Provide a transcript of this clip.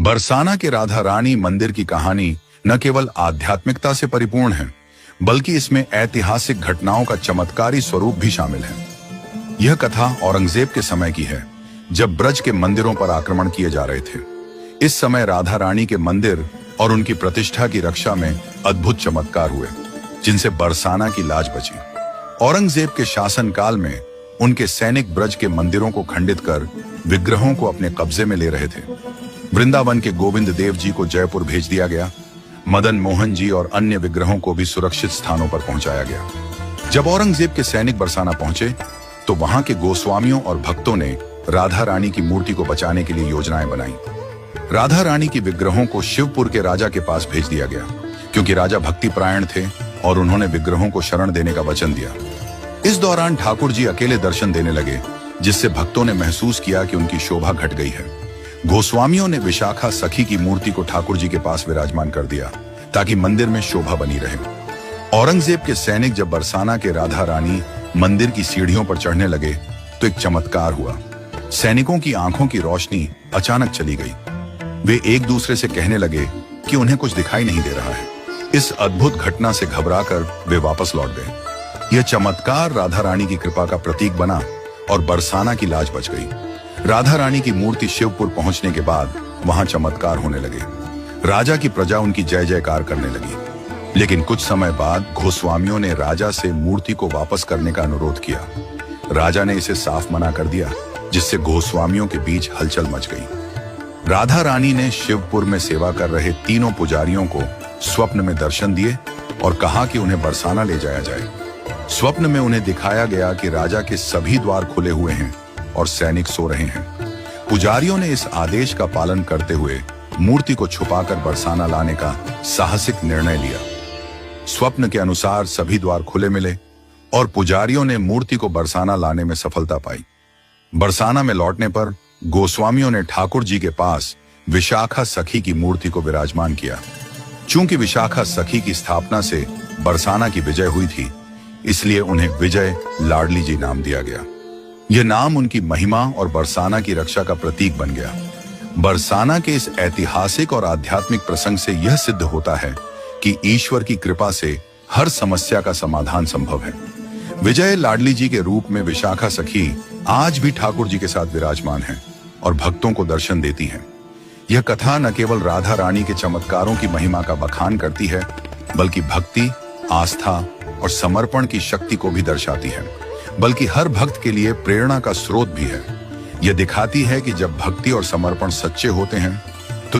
बरसाना के राधा रानी मंदिर की कहानी न केवल आध्यात्मिकता से परिपूर्ण है, बल्कि इसमें ऐतिहासिक घटनाओं का चमत्कारी स्वरूप भी शामिल है। यह कथा औरंगजेब के समय की है, जब ब्रज के मंदिरों पर आक्रमण किए जा रहे थे। इस समय राधा रानी के मंदिर और उनकी प्रतिष्ठा की रक्षा में अद्भुत चमत्कार हुए, जिनसे बरसाना की लाज बची। औरंगजेब के शासनकाल में उनके सैनिक ब्रज के मंदिरों को खंडित कर विग्रहों को अपने कब्जे में ले रहे थे। वृंदावन के गोविंद देव जी को जयपुर भेज दिया गया। मदन मोहन जी और अन्य विग्रहों को भी सुरक्षित स्थानों पर पहुंचाया गया। जब औरंगजेब के सैनिक बरसाना पहुंचे तो वहां के गोस्वामियों और भक्तों ने राधा रानी की मूर्ति को बचाने के लिए योजनाएं बनाई। राधा रानी की विग्रहों को शिवपुर के राजा के पास भेज दिया गया, क्योंकि राजा भक्तिपरायण थे और उन्होंने विग्रहों को शरण देने का वचन दिया। इस दौरान ठाकुर जी अकेले दर्शन देने लगे, जिससे भक्तों ने महसूस किया कि उनकी शोभा घट गई है। गोस्वामियों ने विशाखा सखी की मूर्ति को ठाकुर जी के पास विराजमान कर दिया, ताकि मंदिर में शोभा बनी रहे। औरंगजेब के सैनिक जब बरसाना के राधा रानी मंदिर की सीढ़ियों पर चढ़ने लगे तो एक चमत्कार हुआ। सैनिकों की आंखों की रोशनी अचानक चली गई। वे एक दूसरे से कहने लगे कि उन्हें कुछ दिखाई नहीं दे रहा है। इस अद्भुत घटना से घबराकर वे वापस लौट गए। यह चमत्कार राधा रानी की कृपा का प्रतीक बना और बरसाना की लाज बच गई। राधा रानी की मूर्ति शिवपुर पहुंचने के बाद वहां चमत्कार होने लगे। राजा की प्रजा उनकी जय जयकार करने लगी। लेकिन कुछ समय बाद गोस्वामियों ने राजा से मूर्ति को वापस करने का अनुरोध किया। राजा ने इसे साफ मना कर दिया, जिससे गोस्वामियों के बीच हलचल मच गई। राधा रानी ने शिवपुर में सेवा कर रहे तीनों पुजारियों को स्वप्न में दर्शन दिए और कहा कि उन्हें बरसाना ले जाया जाए। स्वप्न में उन्हें दिखाया गया कि राजा के सभी द्वार खुले हुए हैं और सैनिक सो रहे हैं। पुजारियों ने इस आदेश का पालन करते हुए मूर्ति को छुपाकर बरसाना लाने का साहसिक निर्णय लिया। स्वप्न के अनुसार सभी द्वार खुले मिले और पुजारियों ने मूर्ति को बरसाना लाने में सफलता पाई। बरसाना में लौटने पर गोस्वामियों ने ठाकुर जी के पास विशाखा सखी की मूर्ति को विराजमान किया। चूंकि विशाखा सखी की स्थापना से बरसाना की विजय हुई थी, इसलिए उन्हें विजय लाडली जी नाम दिया गया। यह नाम उनकी महिमा और बरसाना की रक्षा का प्रतीक बन गया। बरसाना के इस ऐतिहासिक और आध्यात्मिक प्रसंग से यह सिद्ध होता है कि ईश्वर की कृपा से हर समस्या का समाधान संभव है। विजय लाडली जी के रूप में विशाखा सखी आज भी ठाकुर जी के साथ विराजमान है और भक्तों को दर्शन देती हैं। यह कथा न केवल राधा रानी के चमत्कारों की महिमा का बखान करती है, बल्कि भक्ति, आस्था और समर्पण की शक्ति को भी दर्शाती है, बल्कि हर भक्त के लिए प्रेरणा का स्रोत भी है। यह दिखाती है कि जब भक्ति और समर्पण सच्चे होते हैं